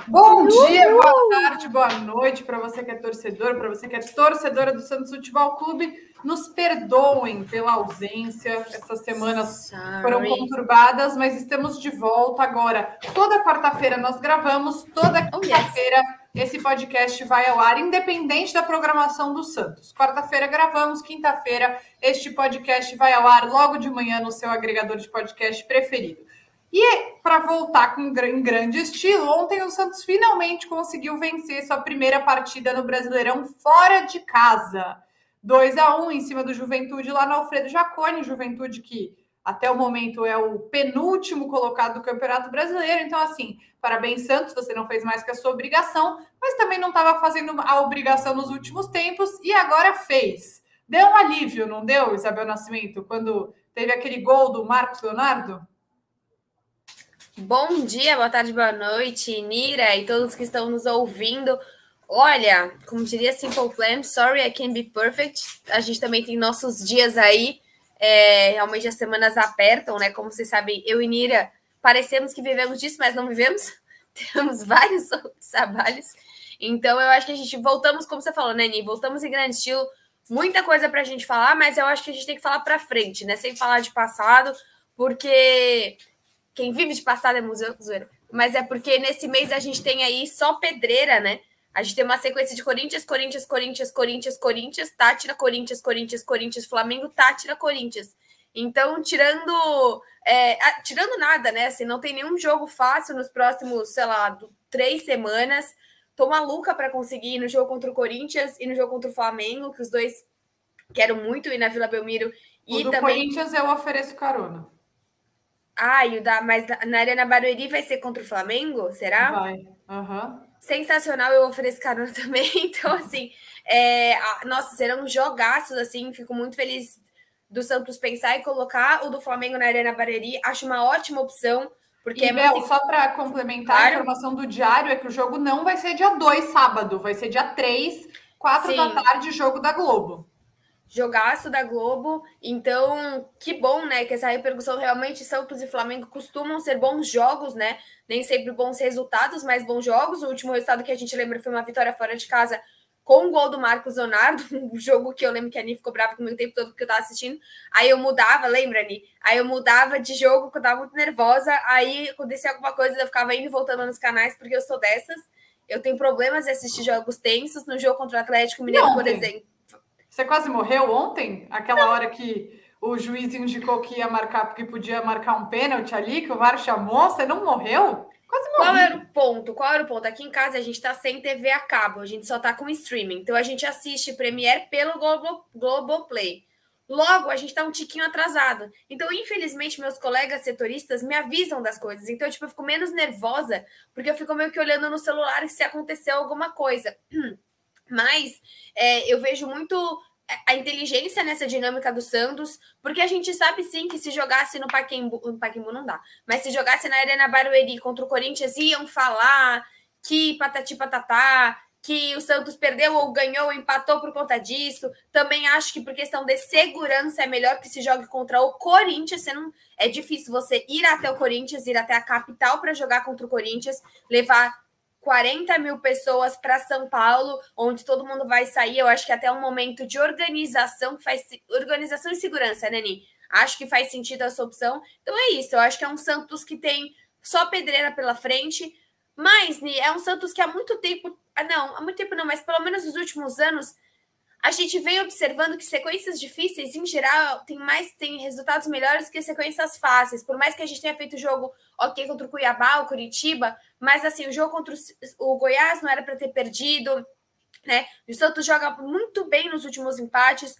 Bom dia, boa tarde, boa noite para você que é torcedor, para você que é torcedora do Santos Futebol Clube. Nos perdoem pela ausência, essas semanas foram conturbadas, mas estamos de volta agora. Toda quarta-feira nós gravamos, toda quinta-feira esse podcast vai ao ar, independente da programação do Santos. Quarta-feira gravamos, quinta-feira este podcast vai ao ar logo de manhã no seu agregador de podcast preferido. E para voltar em grande estilo, ontem o Santos finalmente conseguiu vencer sua primeira partida no Brasileirão fora de casa. 2-1 em cima do Juventude lá no Alfredo Jaconi, Juventude que até o momento é o penúltimo colocado do Campeonato Brasileiro. Então, assim, parabéns, Santos, você não fez mais que a sua obrigação, mas também não estava fazendo a obrigação nos últimos tempos e agora fez. Deu um alívio, não deu, Isabel Nascimento, quando teve aquele gol do Marcos Leonardo? Bom dia, boa tarde, boa noite, Nira e todos que estão nos ouvindo. Olha, como diria Simple Plan, sorry I can't be perfect. A gente também tem nossos dias aí, realmente as semanas apertam, né? Como vocês sabem, eu e Nira parecemos que vivemos disso, mas não vivemos. Temos vários outros trabalhos. Então, eu acho que a gente voltamos, como você falou, né, Ni? Voltamos em grande estilo. Muita coisa pra gente falar, mas eu acho que a gente tem que falar pra frente, né? Sem falar de passado, porque quem vive de passado é museu, mas é porque nesse mês a gente tem aí só pedreira, né? A gente tem uma sequência de Corinthians, Tátira, Corinthians, Flamengo, Tátira, Corinthians. Então, tirando nada, né? Assim, não tem nenhum jogo fácil nos próximos, 3 semanas. Tô maluca para conseguir ir no jogo contra o Corinthians e no jogo contra o Flamengo, que os dois quero muito ir na Vila Belmiro. E do também... Corinthians eu ofereço carona. Mas na Arena Barueri vai ser contra o Flamengo? Será? Vai. Sensacional, eu ofereço carona também. Então, assim, nossa, serão jogaços, assim. Fico muito feliz do Santos pensar e colocar o do Flamengo na Arena Barueri. Acho uma ótima opção. Porque e, Bel, só para complementar, a informação do Diário é que o jogo não vai ser dia 2, sábado. Vai ser dia 3, 4 da tarde, jogo da Globo. Jogaço da Globo, então que bom, né, que essa repercussão realmente Santos e Flamengo costumam ser bons jogos, né, nem sempre bons resultados, mas bons jogos. O último resultado que a gente lembra foi uma vitória fora de casa com o gol do Marcos Leonardo, um jogo que eu lembro que a Ani ficou brava comigo o tempo todo porque eu tava assistindo, aí eu mudava, lembra, Ani? Aí eu mudava de jogo porque eu tava muito nervosa, aí acontecia alguma coisa, eu ficava indo e voltando nos canais, porque eu sou dessas, eu tenho problemas de assistir jogos tensos. No jogo contra o Atlético Mineiro, por exemplo. Você quase morreu ontem? Aquela hora que o juiz indicou que ia marcar, porque podia marcar um pênalti ali, que o VAR chamou, você não morreu? Quase morreu. Qual era o ponto? Aqui em casa a gente tá sem TV a cabo, a gente só tá com streaming. Então a gente assiste Premiere pelo Globoplay. Logo, a gente tá um tiquinho atrasado. Então, infelizmente, meus colegas setoristas me avisam das coisas. Então, eu fico menos nervosa, porque eu fico meio que olhando no celular se aconteceu alguma coisa. Mas eu vejo muito a inteligência nessa dinâmica do Santos, porque a gente sabe sim que se jogasse no Pacaembu não dá, mas se jogasse na Arena Barueri contra o Corinthians, iam falar que patati patatá, que o Santos perdeu ou ganhou ou empatou por conta disso. Também acho que por questão de segurança é melhor que se jogue contra o Corinthians. É difícil você ir até o Corinthians, ir até a capital para jogar contra o Corinthians, levar 40 mil pessoas para São Paulo, onde todo mundo vai sair. Eu acho que até um momento de organização e segurança, né, Ni? Acho que faz sentido essa opção. Então é isso, eu acho que é um Santos que tem só pedreira pela frente, mas, Ni, é um Santos que há muito tempo não, mas pelo menos nos últimos anos, a gente vem observando que sequências difíceis, em geral, tem resultados melhores que sequências fáceis. Por mais que a gente tenha feito o jogo contra o Cuiabá, o Curitiba, mas assim, o jogo contra o Goiás não era para ter perdido, né? O Santos joga muito bem nos últimos empates.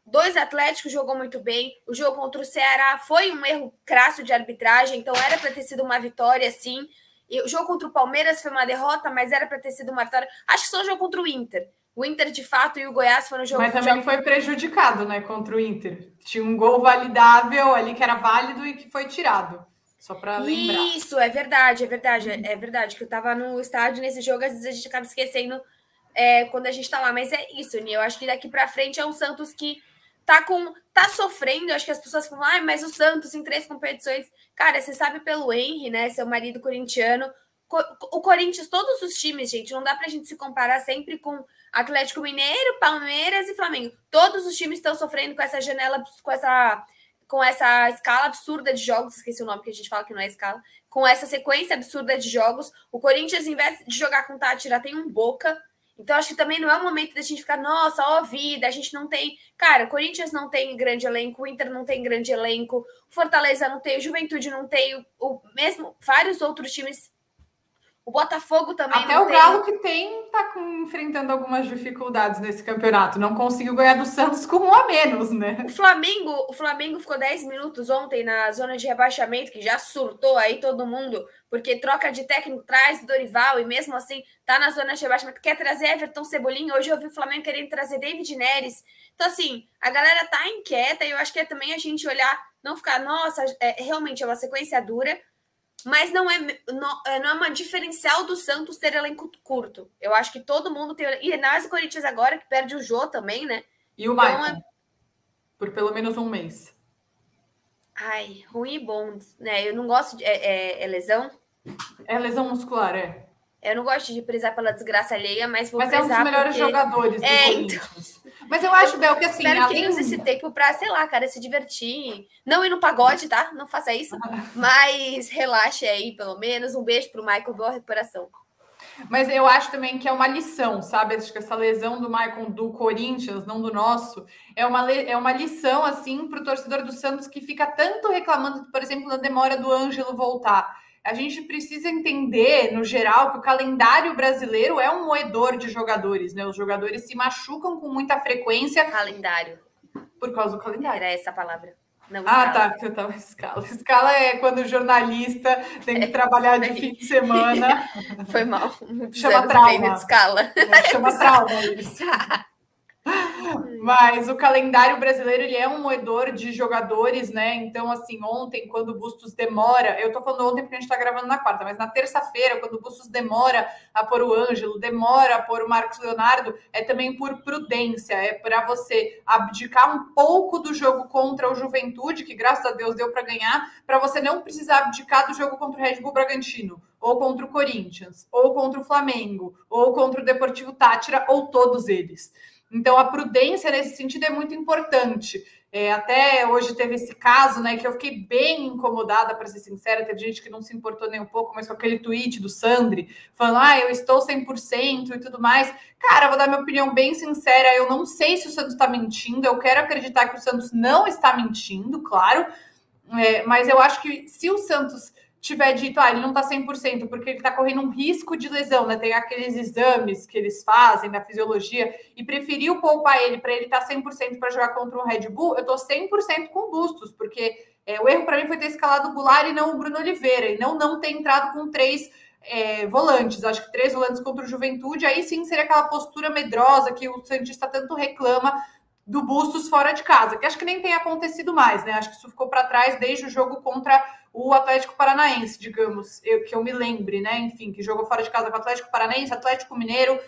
2 Atléticos jogou muito bem. O jogo contra o Ceará foi um erro crasso de arbitragem, então era para ter sido uma vitória, sim. E o jogo contra o Palmeiras foi uma derrota, mas era para ter sido uma vitória. Acho que só o jogo contra o Inter. O Inter, de fato, e o Goiás foram jogos... Mas também foi prejudicado, né, contra o Inter. Tinha um gol validável ali que era válido e que foi tirado. Só para lembrar. Isso, é verdade. Que eu tava no estádio nesse jogo, às vezes a gente acaba esquecendo quando a gente tá lá. Mas é isso, Ni. Eu acho que daqui para frente é um Santos que tá sofrendo. Eu acho que as pessoas falam, mas o Santos em 3 competições... Cara, você sabe pelo Henry, né, seu marido corintiano, O Corinthians, todos os times, gente, não dá pra gente se comparar sempre com Atlético Mineiro, Palmeiras e Flamengo. Todos os times estão sofrendo com essa janela, com essa escala absurda de jogos, esqueci o nome que a gente fala que não é escala, com essa sequência absurda de jogos. O Corinthians, em vez de jogar com Tátira, tem um Boca. Então, acho que também não é o momento da gente ficar, nossa, ó vida, a gente não tem... Cara, o Corinthians não tem grande elenco, o Inter não tem grande elenco, o Fortaleza não tem, o Juventude não tem, mesmo vários outros times... O Botafogo também até o Galo que tá enfrentando algumas dificuldades nesse campeonato. Não conseguiu ganhar do Santos com 1 a menos, né? O Flamengo ficou 10 minutos ontem na zona de rebaixamento, que já surtou aí todo mundo, porque troca de técnico, traz Dorival e mesmo assim tá na zona de rebaixamento. Quer trazer Everton Cebolinha? Hoje eu vi o Flamengo querendo trazer David Neres. Então, assim, a galera tá inquieta e eu acho que é também a gente olhar, não ficar, nossa, realmente é uma sequência dura, mas não é uma diferencial do Santos ter elenco curto. Eu acho que todo mundo tem... E mais o Corinthians agora, que perde o Jô também, né? E o Maicon, por pelo menos 1 mês. Ai, ruim e bom, né? Eu não gosto de... É lesão? É lesão muscular, é. Eu não gosto de prezar pela desgraça alheia, mas vou prezar. Mas é um dos melhores jogadores do Corinthians. Então... Mas eu acho, Bel, que assim... Espero que ele use esse tempo pra, sei lá, cara, se divertir. Não ir no pagode, tá? Não faça isso. Mas relaxe aí, pelo menos. Um beijo pro Michael, boa recuperação. Mas eu acho também que é uma lição, sabe? Acho que essa lesão do Maicon do Corinthians, não do nosso, é uma lição, assim, para o torcedor do Santos que fica tanto reclamando, por exemplo, da demora do Ângelo voltar. A gente precisa entender, no geral, que o calendário brasileiro é um moedor de jogadores, né? Os jogadores se machucam com muita frequência. Calendário. Por causa do calendário. Era essa a palavra. Não, tá, que eu tava escala. Escala é quando o jornalista tem que trabalhar de fim de semana. Foi mal. Chama trauma. De escala. Chama trauma isso. Mas o calendário brasileiro, ele é um moedor de jogadores, né? Então, assim, ontem, quando o Bustos demora... Eu tô falando ontem porque a gente tá gravando na quarta, mas na terça-feira, quando o Bustos demora a pôr o Ângelo, demora a pôr o Marcos Leonardo, é também por prudência, é para você abdicar um pouco do jogo contra o Juventude, que graças a Deus deu para ganhar, para você não precisar abdicar do jogo contra o Red Bull Bragantino, ou contra o Corinthians, ou contra o Flamengo, ou contra o Deportivo Tátira, ou todos eles. Então, a prudência nesse sentido é muito importante. Até hoje teve esse caso, né, que eu fiquei bem incomodada, para ser sincera. Teve gente que não se importou nem um pouco, mas com aquele tweet do Sandri, falando, eu estou 100% e tudo mais. Cara, vou dar minha opinião bem sincera. Eu não sei se o Santos está mentindo. Eu quero acreditar que o Santos não está mentindo, claro. Mas eu acho que se o Santos tiver dito, ele não tá 100%, porque ele tá correndo um risco de lesão, né? Tem aqueles exames que eles fazem na fisiologia, e preferiu poupar ele para ele estar 100% para jogar contra um Red Bull, eu tô 100% com Bustos, porque o erro para mim foi ter escalado o Goulart e não o Bruno Oliveira, e não ter entrado com 3 volantes, acho que 3 volantes contra o Juventude, aí sim seria aquela postura medrosa que o santista tanto reclama do Bustos fora de casa, que acho que nem tem acontecido mais, né? Acho que isso ficou para trás desde o jogo contra o Atlético Paranaense, digamos, que eu me lembre, né? Enfim, que jogou fora de casa com o Atlético Paranaense, Atlético Mineiro,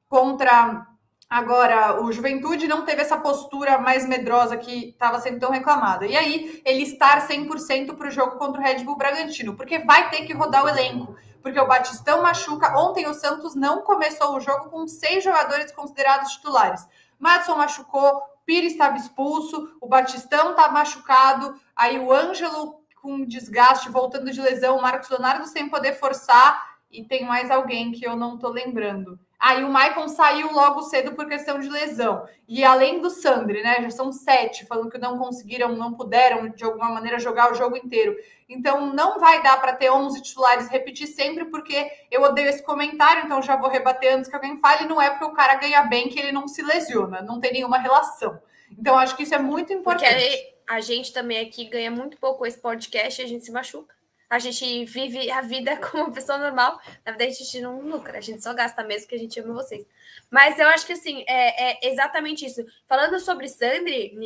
contra agora o Juventude, não teve essa postura mais medrosa que estava sendo tão reclamada. E aí, ele estar 100% para o jogo contra o Red Bull Bragantino, porque vai ter que rodar o elenco, porque o Batistão machuca. Ontem o Santos não começou o jogo com 6 jogadores considerados titulares. Madison machucou, Pires estava expulso, o Batistão estava machucado, aí o Ângelo com desgaste, voltando de lesão, o Marcos Leonardo sem poder forçar, e tem mais alguém que eu não tô lembrando. E o Maicon saiu logo cedo por questão de lesão. E além do Sandri, né? Já são 7, falando que não conseguiram, não puderam, de alguma maneira, jogar o jogo inteiro. Então, não vai dar para ter 11 titulares, repetir sempre, porque eu odeio esse comentário, então já vou rebater antes que alguém fale. Não é porque o cara ganha bem que ele não se lesiona, não tem nenhuma relação. Então, acho que isso é muito importante. Porque a gente também aqui ganha muito pouco com esse podcast e a gente se machuca. A gente vive a vida como uma pessoa normal. Na verdade, a gente não lucra. A gente só gasta mesmo que a gente ama vocês. Mas eu acho que, assim, é exatamente isso. Falando sobre Sandri,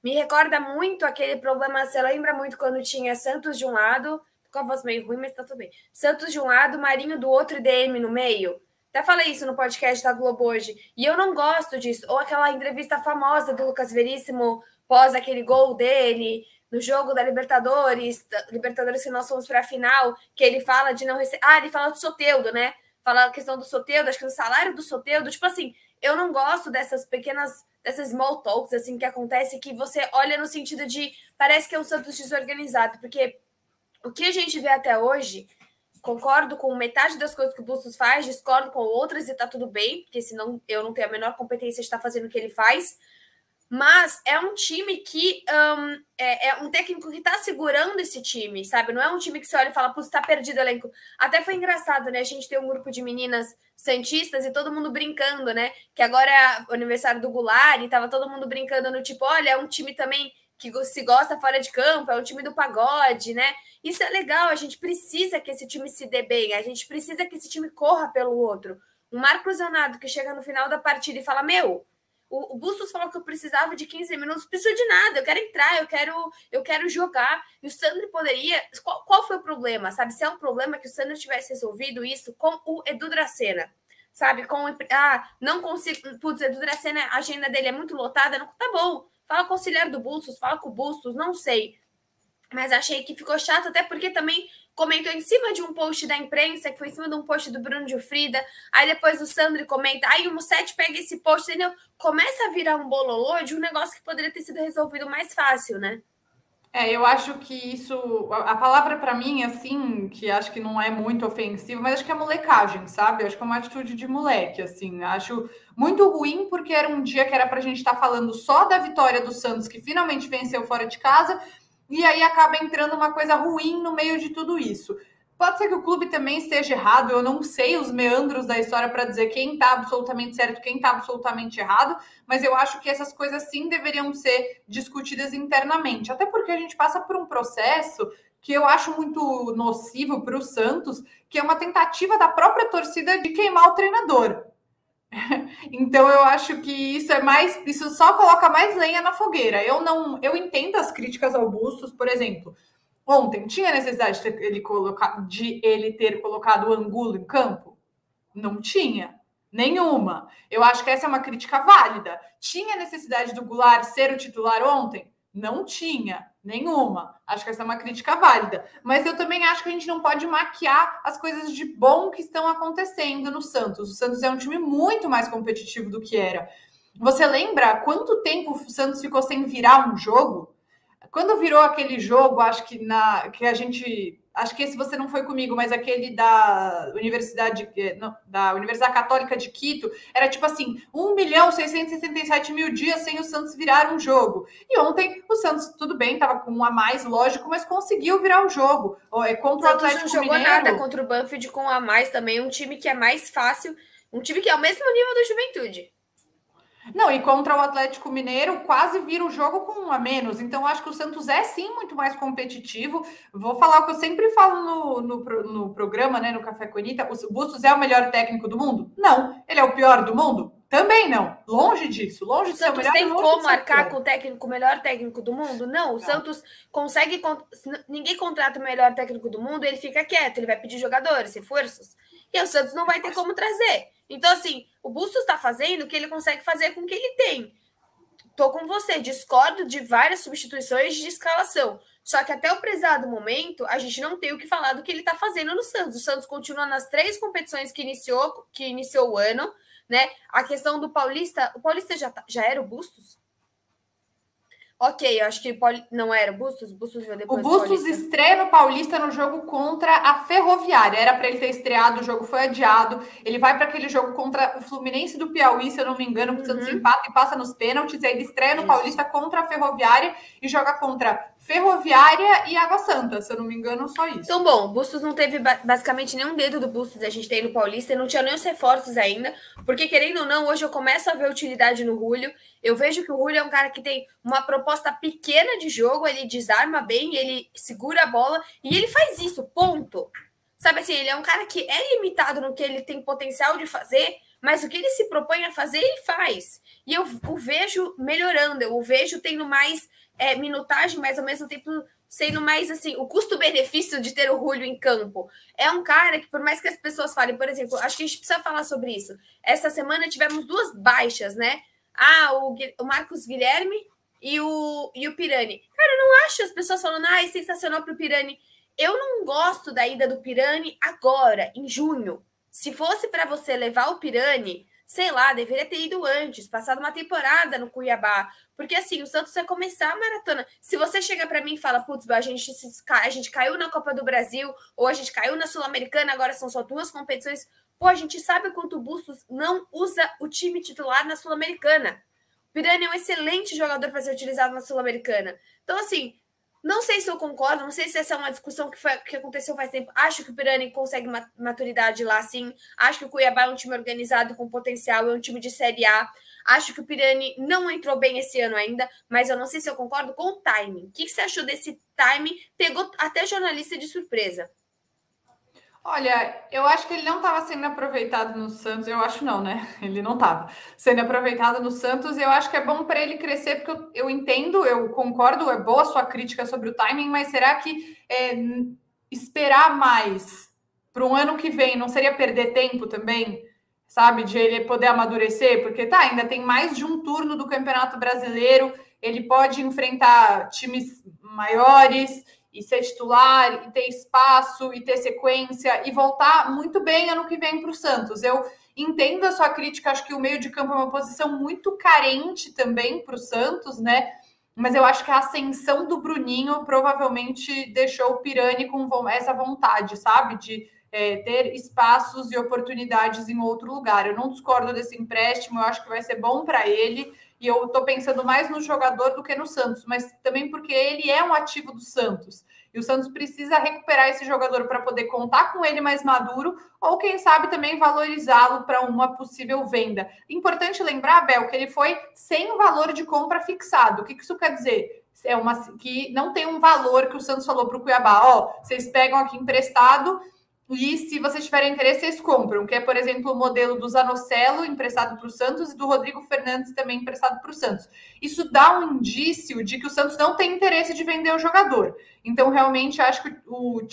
me recorda muito aquele problema. Você lembra muito quando tinha Santos de um lado, com a voz meio ruim, mas tá tudo bem. Santos de um lado, Marinho do outro e DM no meio. Até falei isso no podcast da Globo hoje. E eu não gosto disso. Ou aquela entrevista famosa do Lucas Veríssimo pós aquele gol dele, no jogo da Libertadores que nós fomos para a final, que ele fala de não receber. Ele fala do Soteldo, né? Fala a questão do Soteldo, acho que do salário do Soteldo. Tipo assim, eu não gosto dessas small talks, assim, que acontece, que você olha no sentido de parece que é um Santos desorganizado, porque o que a gente vê até hoje, concordo com metade das coisas que o Bustos faz, discordo com outras e tá tudo bem, porque senão eu não tenho a menor competência de estar fazendo o que ele faz. Mas é um time que é um técnico que tá segurando esse time, sabe? Não é um time que você olha e fala, putz, tá perdido o elenco. Até foi engraçado, né? A gente tem um grupo de meninas santistas e todo mundo brincando, né? Que agora é o aniversário do Goulart e tava todo mundo brincando no tipo, olha, é um time também que se gosta fora de campo, é um time do pagode, né? Isso é legal, a gente precisa que esse time se dê bem, a gente precisa que esse time corra pelo outro. Um Marcos Leonardo que chega no final da partida e fala, meu... O Bustos falou que eu precisava de 15 minutos, não preciso de nada, eu quero entrar, eu quero jogar. E o Sandro poderia... Qual foi o problema, sabe? Se é um problema que o Sandro tivesse resolvido isso com o Edu Dracena, sabe? Não consigo... Putz, Edu Dracena, a agenda dele é muito lotada, não, tá bom. Fala com o auxiliar do Bustos, fala com o Bustos, não sei. Mas achei que ficou chato, até porque também comentou em cima de um post da imprensa, que foi em cima de um post do Bruno Gilfrida, aí depois o Sandro comenta, aí o Musetti pega esse post, entendeu? Começa a virar um bololô de um negócio que poderia ter sido resolvido mais fácil, né? Eu acho que isso, a palavra para mim, assim, que acho que não é muito ofensiva, mas acho que é molecagem, sabe? Acho que é uma atitude de moleque, assim. Acho muito ruim, porque era um dia que era pra gente estar falando só da vitória do Santos, que finalmente venceu fora de casa, e aí acaba entrando uma coisa ruim no meio de tudo isso. Pode ser que o clube também esteja errado, eu não sei os meandros da história para dizer quem está absolutamente certo, quem está absolutamente errado, mas eu acho que essas coisas sim deveriam ser discutidas internamente, até porque a gente passa por um processo que eu acho muito nocivo para o Santos, que é uma tentativa da própria torcida de queimar o treinador. Então eu acho que isso só coloca mais lenha na fogueira. Eu entendo as críticas ao Bustos, por exemplo. Ontem, tinha necessidade de ele ter colocado o Angulo em campo? Não tinha. Nenhuma. Eu acho que essa é uma crítica válida. Tinha necessidade do Goulart ser o titular ontem? Não tinha. Nenhuma. Acho que essa é uma crítica válida. Mas eu também acho que a gente não pode maquiar as coisas de bom que estão acontecendo no Santos. O Santos é um time muito mais competitivo do que era. Você lembra quanto tempo o Santos ficou sem virar um jogo? Quando virou aquele jogo, acho que esse você não foi comigo, mas aquele da Universidade Católica de Quito, era tipo assim, 1.667.000 dias sem o Santos virar um jogo. E ontem o Santos, tudo bem, estava com um a mais, lógico, mas conseguiu virar o jogo. Contra o Atlético não jogou Mineiro. Nada contra o Banfield com um a mais também, um time que é mais fácil, um time que é ao mesmo nível do Juventude. Não, e contra o Atlético Mineiro quase vira o jogo com um a menos. Então, acho que o Santos é sim muito mais competitivo. Vou falar o que eu sempre falo no programa, né? No Café com a Anitta. O Bustos é o melhor técnico do mundo? Não. Ele é o pior do mundo? Também não. Longe disso. Longe de ser o melhor. Tem como marcar com o melhor técnico do mundo? Não. O Santos consegue. Ninguém contrata o melhor técnico do mundo, ele fica quieto, ele vai pedir jogadores, reforços. E o Santos não vai ter como trazer. Então, assim, o Bustos está fazendo o que ele consegue fazer com o que ele tem. Tô com você, discordo de várias substituições de escalação. Só que até o prezado momento, a gente não tem o que falar do que ele está fazendo no Santos. O Santos continua nas 3 competições que iniciou o ano, né? A questão do Paulista, o Paulista já era o Bustos? Ok, eu acho que não era o Bustos veio depois. O Bustos estreia no Paulista no jogo contra a Ferroviária. Era para ele ter estreado, o jogo foi adiado. Ele vai para aquele jogo contra o Fluminense do Piauí, se eu não me engano, porque o Santos empata e passa nos pênaltis. Aí ele estreia no Paulista contra a Ferroviária e joga contra Ferroviária e Água Santa, se eu não me engano, só isso. Então, bom, o Bustos não teve basicamente nenhum dedo do Bustos a gente tem no Paulista, e não tinha nem os reforços ainda, porque querendo ou não, hoje eu começo a ver utilidade no Julio. Eu vejo que o Julio é um cara que tem uma proposta pequena de jogo, ele desarma bem, ele segura a bola e ele faz isso, ponto. Sabe assim, ele é um cara que é limitado no que ele tem potencial de fazer, mas o que ele se propõe a fazer, ele faz. E eu o vejo melhorando, eu o vejo tendo mais minutagem, mas ao mesmo tempo sendo mais assim, o custo-benefício de ter o Julio em campo. É um cara que, por mais que as pessoas falem, por exemplo, acho que a gente precisa falar sobre isso. Essa semana tivemos 2 baixas, né? O Marcos Guilherme e o Pirani. Cara, eu não acho as pessoas falando, é sensacional pro Pirani. Eu não gosto da ida do Pirani agora, em junho. Se fosse para você levar o Pirani, sei lá, deveria ter ido antes, passado uma temporada no Cuiabá. Porque assim, o Santos vai começar a maratona. Se você chega para mim e fala, putz, a gente caiu na Copa do Brasil, ou a gente caiu na Sul-Americana, agora são só 2 competições. Pô, a gente sabe o quanto o Bustos não usa o time titular na Sul-Americana. O Pirani é um excelente jogador para ser utilizado na Sul-Americana. Então, assim, não sei se eu concordo, não sei se essa é uma discussão que aconteceu faz tempo. Acho que o Pirani consegue maturidade lá, sim. Acho que o Cuiabá é um time organizado com potencial, é um time de Série A. Acho que o Pirani não entrou bem esse ano ainda, mas eu não sei se eu concordo com o timing. O que você achou desse timing? Pegou até jornalista de surpresa. Olha, eu acho que ele não estava sendo aproveitado no Santos. Eu acho não, né? Ele não estava sendo aproveitado no Santos. Eu acho que é bom para ele crescer, porque eu entendo, eu concordo, é boa a sua crítica sobre o timing, mas será que esperar mais para um ano que vem não seria perder tempo também? Sabe, de ele poder amadurecer? Porque tá, ainda tem mais de um turno do Campeonato Brasileiro, ele pode enfrentar times maiores e ser titular, e ter espaço, e ter sequência, e voltar muito bem ano que vem para o Santos. Eu entendo a sua crítica, acho que o meio de campo é uma posição muito carente também para o Santos, né? Mas eu acho que a ascensão do Bruninho provavelmente deixou o Pirani com essa vontade, sabe? De ter espaços e oportunidades em outro lugar. Eu não discordo desse empréstimo, eu acho que vai ser bom para ele. E eu estou pensando mais no jogador do que no Santos, mas também porque ele é um ativo do Santos. E o Santos precisa recuperar esse jogador para poder contar com ele mais maduro, ou quem sabe também valorizá-lo para uma possível venda. Importante lembrar, Bel, que ele foi sem valor de compra fixado. O que isso quer dizer? Que não tem um valor que o Santos falou para o Cuiabá, vocês pegam aqui emprestado. E se vocês tiverem interesse, vocês compram, que é, por exemplo, o modelo do Zanocelo, emprestado para o Santos, e do Rodrigo Fernandes, também emprestado para o Santos. Isso dá um indício de que o Santos não tem interesse de vender o jogador. Então, realmente, acho que o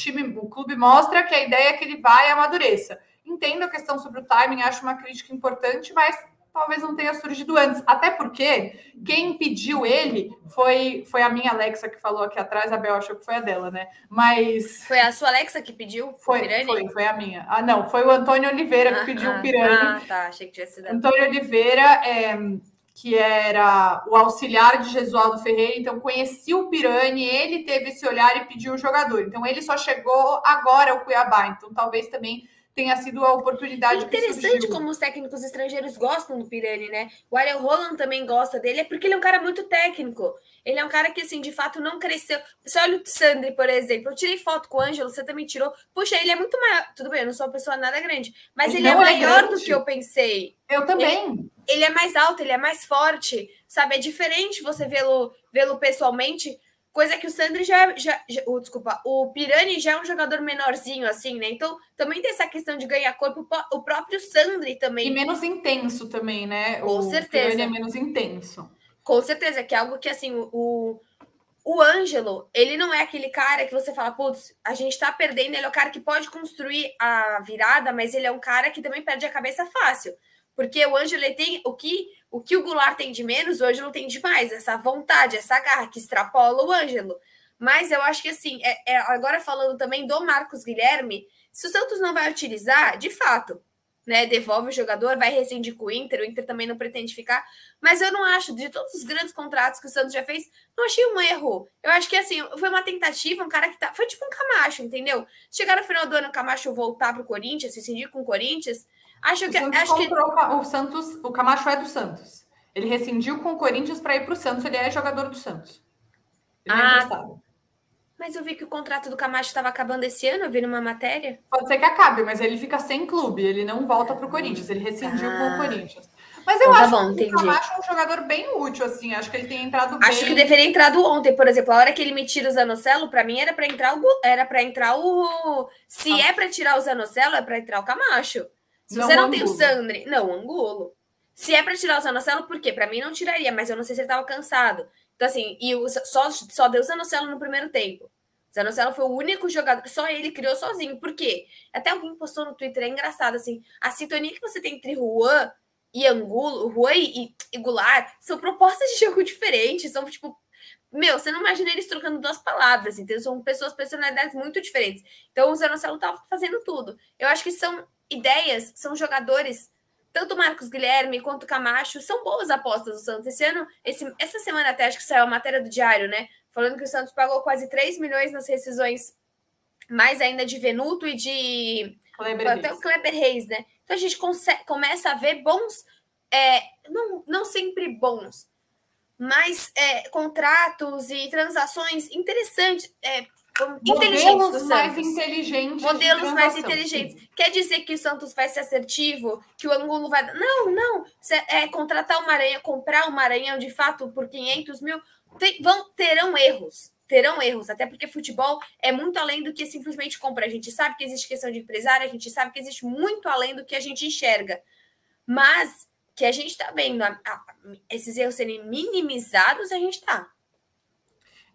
clube mostra que a ideia é que ele vai e amadureça. Entendo a questão sobre o timing, acho uma crítica importante, mas talvez não tenha surgido antes. Até porque quem pediu ele foi a minha Alexa que falou aqui atrás, a Bel achou que foi a dela, né? Mas... Foi a sua Alexa que pediu o Pirani? Foi a minha. Ah, não, foi o Antônio Oliveira que pediu o Pirani. Tá, achei que tinha sido. Antônio Oliveira, que era o auxiliar de Jesualdo Ferreira, então conhecia o Pirani, ele teve esse olhar e pediu o jogador. Então ele só chegou agora ao Cuiabá, então talvez também tenha sido a oportunidade que surgiu. Interessante como os técnicos estrangeiros gostam do Pirani, né? O Ariel Roland também gosta dele, é porque ele é um cara muito técnico. Ele é um cara que, assim, de fato não cresceu. Você olha o Sandri, por exemplo. Eu tirei foto com o Ângelo, você também tirou. Puxa, ele é muito maior. Tudo bem, eu não sou uma pessoa nada grande, mas ele é maior do que eu pensei. Eu também. Ele é mais alto, ele é mais forte, sabe? É diferente você vê-lo pessoalmente. Coisa que o Sandri o Pirani já é um jogador menorzinho, assim, né? Então, também tem essa questão de ganhar corpo. O próprio Sandri também. E menos intenso também, né? Com certeza. O Pirani é menos intenso. Com certeza, que é algo que, assim, o Ângelo, ele não é aquele cara que você fala, putz, a gente tá perdendo, ele é o cara que pode construir a virada, mas ele é um cara que também perde a cabeça fácil. Porque o Ângelo, ele tem o que o Goulart tem de menos, o Ângelo tem de mais, essa vontade, essa garra que extrapola o Ângelo. Mas eu acho que, assim, agora falando também do Marcos Guilherme, se o Santos não vai utilizar, de fato, né, devolve o jogador, vai rescindir com o Inter também não pretende ficar, mas eu não acho, de todos os grandes contratos que o Santos já fez, não achei um erro. Eu acho que, assim, foi uma tentativa, um cara que foi tipo um Camacho, entendeu? Chegar no final do ano, o Camacho voltar pro Corinthians, rescindir com o Corinthians, o Camacho é do Santos. Ele rescindiu com o Corinthians para ir para o Santos. Ele é jogador do Santos. Ele é emprestado. Mas eu vi que o contrato do Camacho estava acabando esse ano, eu vi numa matéria. Pode ser que acabe, mas ele fica sem clube. Ele não volta para o Corinthians. Ele rescindiu com o Corinthians. Mas eu acho que o Camacho é um jogador bem útil, assim. Acho que ele tem entrado bem. Acho que deveria entrado ontem, por exemplo. A hora que ele me tira o Zanocelo, para mim era para entrar o... Se é para tirar o Zanocelo, é para entrar o Camacho. Se você não tem o Sandri... Não, o Angulo. Se é para tirar o Zanocelo, por quê? Para mim não tiraria, mas eu não sei se ele estava cansado. Então, assim, só deu o Zanocelo no primeiro tempo. O Zanocelo foi o único jogador, só ele criou sozinho. Por quê? Até alguém postou no Twitter, é engraçado, assim, a sintonia que você tem entre Juan e Angulo, Juan e Goulart são propostas de jogo diferentes, são tipo, você não imagina eles trocando 2 palavras, entendeu? São pessoas, personalidades muito diferentes. Então o Zanocelo tá fazendo tudo. Eu acho que são ideias, são jogadores, tanto o Marcos Guilherme quanto o Camacho, são boas apostas do Santos. Essa semana até acho que saiu a matéria do Diário, né? Falando que o Santos pagou quase 3 milhões nas rescisões, mais ainda de Venuto e de até o Kleber Reis, né? Então a gente começa a ver bons, não sempre bons, mas contratos e transações interessantes, modelos mais inteligentes. Modelos mais inteligentes. Sim. Quer dizer que o Santos vai ser assertivo, que o Angulo vai... Não. Contratar o Maranhão, comprar o Maranhão, de fato, por 500 mil, terão erros, até porque futebol é muito além do que simplesmente compra. A gente sabe que existe questão de empresário, a gente sabe que existe muito além do que a gente enxerga. Mas que a gente está vendo esses erros serem minimizados, a gente está.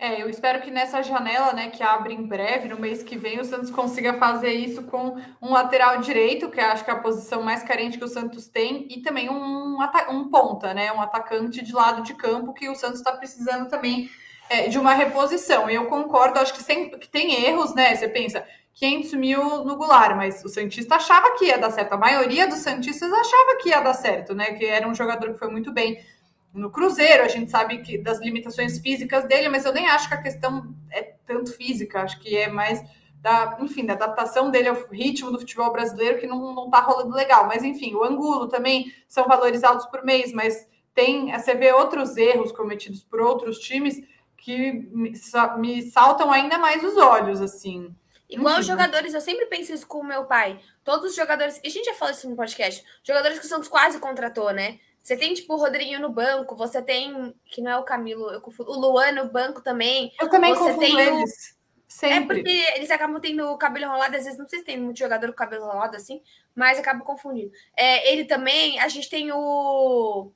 Eu espero que nessa janela, né, que abre em breve, no mês que vem, o Santos consiga fazer isso com um lateral direito, que eu acho que é a posição mais carente que o Santos tem, e também um ponta, né, um atacante de lado de campo, que o Santos está precisando também de uma reposição. E eu concordo, acho que sempre que tem erros, né, você pensa, 500 mil no Goulart, mas o Santista achava que ia dar certo, a maioria dos Santistas achava que ia dar certo, né, que era um jogador que foi muito bem no Cruzeiro, a gente sabe que das limitações físicas dele, mas eu nem acho que a questão é tanto física, acho que é mais da adaptação dele ao ritmo do futebol brasileiro, que não tá rolando legal. Mas enfim, o Angulo também são valores altos por mês, mas você vê outros erros cometidos por outros times que me saltam ainda mais os olhos, assim. Igual os jogadores, eu sempre penso isso com o meu pai. Todos os jogadores, e a gente já falou isso no podcast, jogadores que o Santos quase contratou, né? Você tem, tipo, o Rodriguinho no banco, você tem, que não é o Camilo, eu confundo, o Luan no banco também. Eu também confundo eles. Sempre. Porque eles acabam tendo o cabelo enrolado, às vezes, não sei se tem muito jogador com cabelo enrolado assim, mas acabo confundindo. Ele também, a gente tem o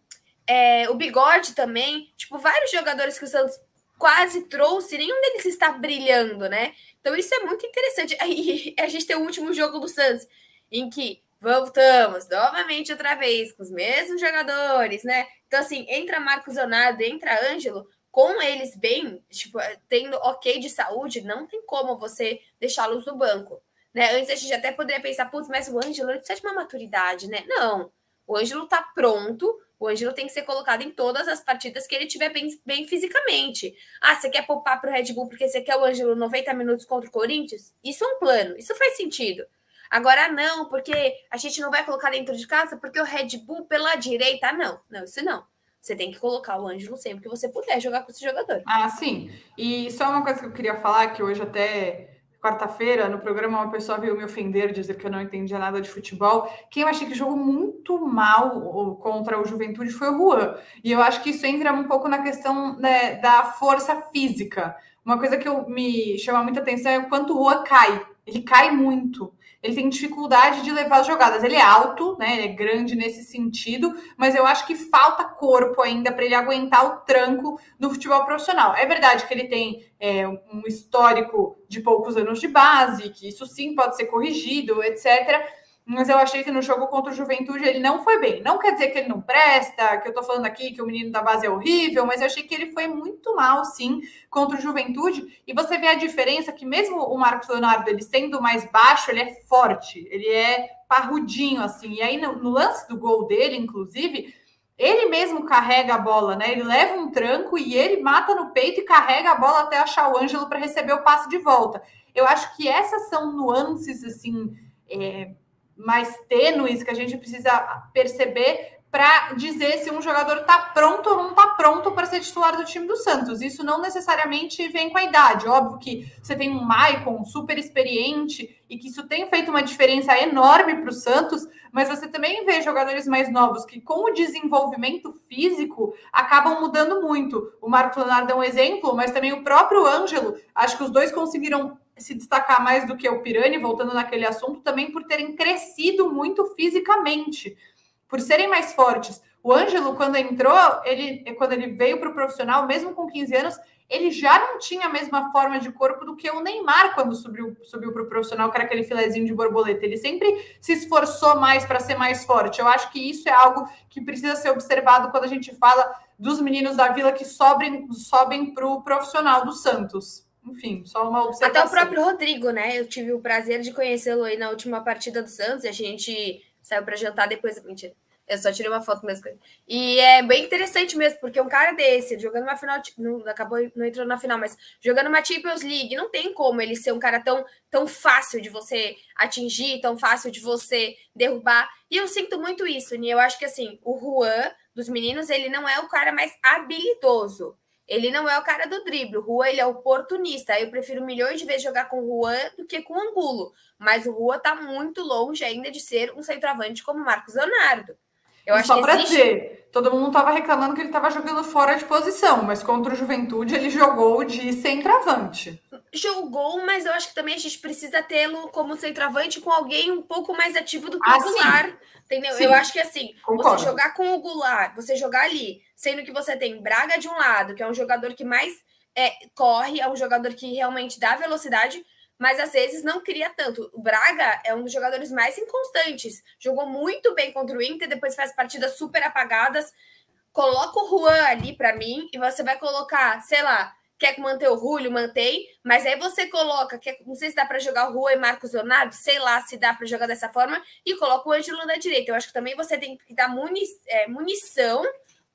Bigode também, tipo, vários jogadores que o Santos quase trouxe, nenhum deles está brilhando, né? Então isso é muito interessante. Aí a gente tem o último jogo do Santos, em que voltamos novamente outra vez com os mesmos jogadores, né? Então, assim, entra Marcos Leonardo, entra Ângelo, com eles bem, tipo, tendo ok de saúde, não tem como você deixá-los no banco, né? Antes a gente até poderia pensar, putz, mas o Ângelo ele precisa de uma maturidade, né? Não, o Ângelo tá pronto, o Ângelo tem que ser colocado em todas as partidas que ele estiver bem fisicamente. Ah, você quer poupar pro Red Bull porque você quer o Ângelo 90 minutos contra o Corinthians? Isso é um plano, isso faz sentido. Agora não, porque a gente não vai colocar dentro de casa porque o Red Bull pela direita, não, isso não. Você tem que colocar o Ângelo sempre que você puder jogar com esse jogador. Ah, sim. E só uma coisa que eu queria falar, que hoje até quarta-feira, no programa, uma pessoa veio me ofender, dizer que eu não entendia nada de futebol. Quem eu achei que jogou muito mal contra o Juventude foi o Juan. E eu acho que isso entra um pouco na questão, né, da força física. Uma coisa que me chama muita atenção é o quanto o Juan cai. Ele cai muito. Ele tem dificuldade de levar as jogadas. Ele é alto, né? Ele é grande nesse sentido, mas eu acho que falta corpo ainda para ele aguentar o tranco no futebol profissional. É verdade que ele tem um histórico de poucos anos de base, que isso sim pode ser corrigido, etc. Mas eu achei que no jogo contra o Juventude ele não foi bem. Não quer dizer que ele não presta, que eu tô falando aqui que o menino da base é horrível, mas eu achei que ele foi muito mal, sim, contra o Juventude. E você vê a diferença que mesmo o Marcos Leonardo, ele sendo mais baixo, ele é forte, ele é parrudinho, assim. E aí no lance do gol dele, inclusive, ele mesmo carrega a bola, né? Ele leva um tranco e ele mata no peito e carrega a bola até achar o Ângelo para receber o passe de volta. Eu acho que essas são nuances, assim, mais tênues que a gente precisa perceber para dizer se um jogador está pronto ou não está pronto para ser titular do time do Santos. Isso não necessariamente vem com a idade. Óbvio que você tem um Maicon super experiente e que isso tem feito uma diferença enorme para o Santos, mas você também vê jogadores mais novos que, com o desenvolvimento físico, acabam mudando muito. O Marcos Leonardo é um exemplo, mas também o próprio Ângelo, acho que os dois conseguiram se destacar mais do que o Pirani, voltando naquele assunto, também por terem crescido muito fisicamente, por serem mais fortes. O Ângelo, quando entrou, quando ele veio para o profissional, mesmo com 15 anos, ele já não tinha a mesma forma de corpo do que o Neymar quando subiu para o profissional, que era aquele filezinho de borboleta. Ele sempre se esforçou mais para ser mais forte. Eu acho que isso é algo que precisa ser observado quando a gente fala dos meninos da Vila que sobem para o profissional do Santos. Enfim, só uma observação. Até o próprio Rodrigo, né? Eu tive o prazer de conhecê-lo aí na última partida do Santos e a gente saiu para jantar depois. Mentira. Eu só tirei uma foto mesmo. E é bem interessante mesmo, porque um cara desse, jogando uma final, não entrou na final, mas jogando uma Champions League, não tem como ele ser um cara tão fácil de você atingir, tão fácil de você derrubar. E eu sinto muito isso, e eu acho que assim, o Juan, dos meninos, ele não é o cara mais habilidoso. Ele não é o cara do drible. O Juan, ele é oportunista. Eu prefiro milhões de vezes jogar com o Juan do que com o Angulo. Mas o Juan tá muito longe ainda de ser um centroavante como o Marcos Leonardo. Eu acho só para dizer, todo mundo estava reclamando que ele estava jogando fora de posição, mas contra o Juventude ele jogou de centroavante. Jogou, mas eu acho que também a gente precisa tê-lo como centroavante com alguém um pouco mais ativo do que o Goulart. Sim. Entendeu? Sim, eu acho que assim, concordo. Você jogar com o Goulart, você jogar ali, sendo que você tem Braga de um lado, que é um jogador que mais corre, é um jogador que realmente dá velocidade, mas às vezes não cria tanto. O Braga é um dos jogadores mais inconstantes. Jogou muito bem contra o Inter, depois faz partidas super apagadas. Coloca o Juan ali para mim e você vai colocar, sei lá, quer manter o Julio, mantém, mas aí você coloca, não sei se dá para jogar o Juan e Marcos Leonardo, sei lá se dá para jogar dessa forma, e coloca o Ângelo na direita. Eu acho que também você tem que dar munição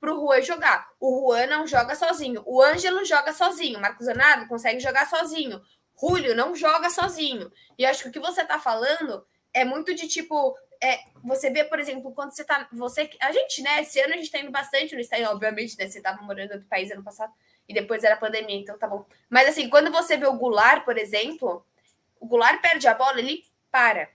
para o Juan jogar. O Juan não joga sozinho, o Ângelo joga sozinho, o Marcos Leonardo consegue jogar sozinho. Julio não joga sozinho. E acho que o que você tá falando é muito de tipo. Você vê, por exemplo, quando você tá. A gente, né? Esse ano a gente tá indo bastante no estádio, obviamente, né? Você tava morando em outro país ano passado e depois era pandemia, então tá bom. Mas assim, quando você vê o Goulart, por exemplo, o Goulart perde a bola, ele para.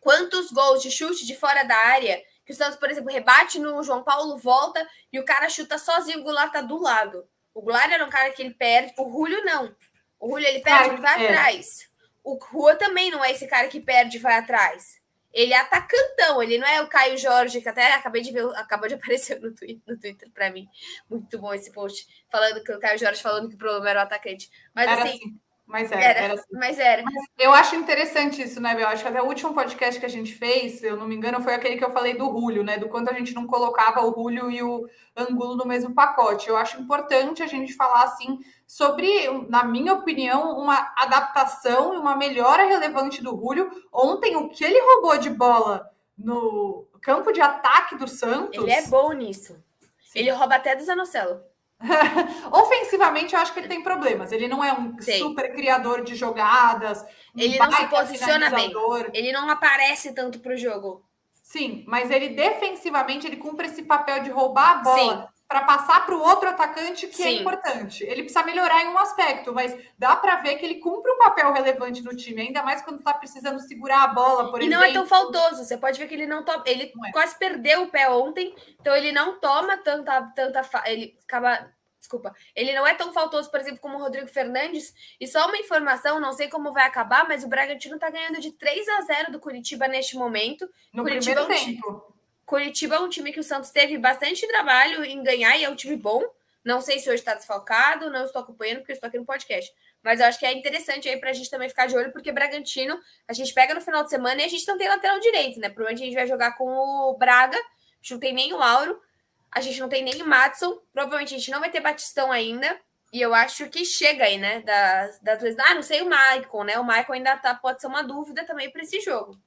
Quantos gols de chute de fora da área que o Santos, por exemplo, rebate no João Paulo, volta e o cara chuta sozinho, o Goulart tá do lado. O Goulart era um cara que ele perde, o Julio não. O Julio, ele perde, ele vai atrás. O Juan também não é esse cara que perde e vai atrás. Ele é atacantão, ele não é o Caio Jorge, que até acabei de ver, acabou de aparecer no Twitter para mim. Muito bom esse post, falando que o Caio Jorge falando que o problema era o atacante. Mas era assim... Mas era assim. Mas era. Eu acho interessante isso, né, Bel? Eu acho que até o último podcast que a gente fez, se eu não me engano, foi aquele que eu falei do Julio, né? Do quanto a gente não colocava o Julio e o Angulo no mesmo pacote. Eu acho importante a gente falar, assim, sobre, na minha opinião, uma adaptação e uma melhora relevante do Julio. Ontem, o que ele roubou de bola no campo de ataque do Santos... Ele é bom nisso. Sim. Ele rouba até do Zanocelo. Ofensivamente, eu acho que ele tem problemas. Ele não é um super criador de jogadas. Ele não se posiciona bem. Ele não aparece tanto para o jogo. Sim, mas ele defensivamente ele cumpre esse papel de roubar a bola para passar para o outro atacante, que é importante. Ele precisa melhorar em um aspecto, mas dá para ver que ele cumpre um papel relevante no time, ainda mais quando está precisando segurar a bola, por exemplo. E não é tão faltoso. Você pode ver que ele não toma. Ele quase perdeu o pé ontem, então ele não toma tanta. Ele acaba. Desculpa, ele não é tão faltoso, por exemplo, como o Rodrigo Fernandes. E só uma informação, não sei como vai acabar, mas o Bragantino está ganhando de 3-0 do Curitiba neste momento. No primeiro tempo. Curitiba é um time que o Santos teve bastante trabalho em ganhar e é um time bom. Não sei se hoje está desfalcado, não estou acompanhando porque eu estou aqui no podcast. Mas eu acho que é interessante aí para a gente também ficar de olho, porque Bragantino, a gente pega no final de semana e a gente não tem lateral direito, né? Provavelmente a gente vai jogar com o Braga, a gente não tem nem o Auro. A gente não tem nem o Madison, provavelmente a gente não vai ter Batistão ainda, e eu acho que chega aí, né, não sei o Maicon, né, o Maicon ainda pode ser uma dúvida também para esse jogo.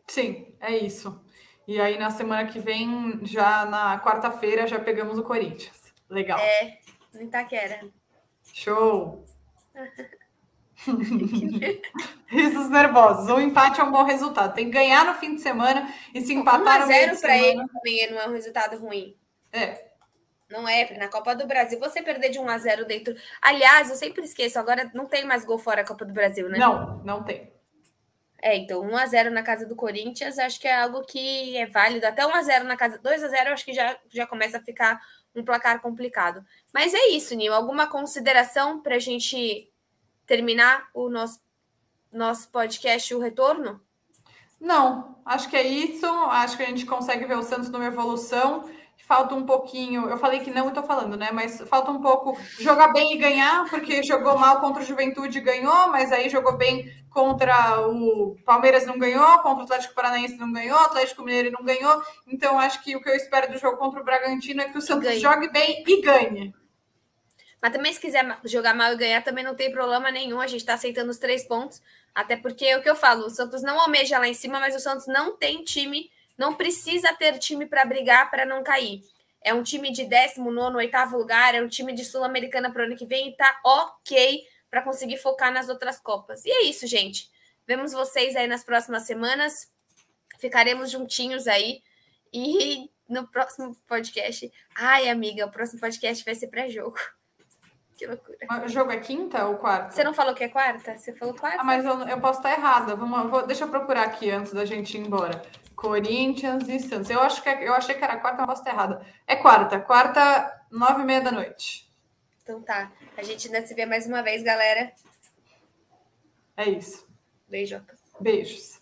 Sim, é isso. E aí na semana que vem, já na quarta-feira, já pegamos o Corinthians. Legal. No Itaquera. Show! Risos nervosos. Um empate é um bom resultado. Tem que ganhar no fim de semana e se empatar no meio de semana. 1-0 para ele também não é um resultado ruim. Não é, na Copa do Brasil, você perder de 1-0 dentro... Aliás, eu sempre esqueço, agora não tem mais gol fora da Copa do Brasil, né? Não tem. Então 1-0 na casa do Corinthians, acho que é algo que é válido. Até 1-0 na casa... 2-0, acho que já começa a ficar um placar complicado. Mas é isso, Nil. Alguma consideração para a gente terminar o nosso podcast, o retorno? Não, acho que é isso. Acho que a gente consegue ver o Santos numa evolução. falta um pouquinho. Eu falei que não, eu tô falando, né? Mas falta um pouco jogar bem e ganhar, porque jogou mal contra o Juventude e ganhou, mas aí jogou bem contra o Palmeiras, não ganhou, contra o Atlético Paranaense não ganhou, Atlético Mineiro não ganhou. Então, acho que o que eu espero do jogo contra o Bragantino é que o Santos jogue bem e ganhe. Mas também, se quiser jogar mal e ganhar, também não tem problema nenhum. A gente tá aceitando os 3 pontos. Até porque é o que eu falo, o Santos não almeja lá em cima, mas o Santos não tem time, não precisa ter time para brigar, para não cair. É um time de 19º, 8º lugar, é um time de Sul-Americana para o ano que vem e tá ok para conseguir focar nas outras Copas. E é isso, gente. Vemos vocês aí nas próximas semanas. Ficaremos juntinhos aí. E no próximo podcast... Ai, amiga, o próximo podcast vai ser pré-jogo. Que loucura. O jogo é quinta ou quarta? Você não falou que é quarta? Você falou quarta? Ah, mas eu posso estar errada. Deixa eu procurar aqui antes da gente ir embora. Corinthians e Santos. Eu achei que era quarta, mas posso estar errada. É quarta. Quarta, 9h30 da noite. Então tá. A gente ainda se vê mais uma vez, galera. É isso. Beijocas. Beijos.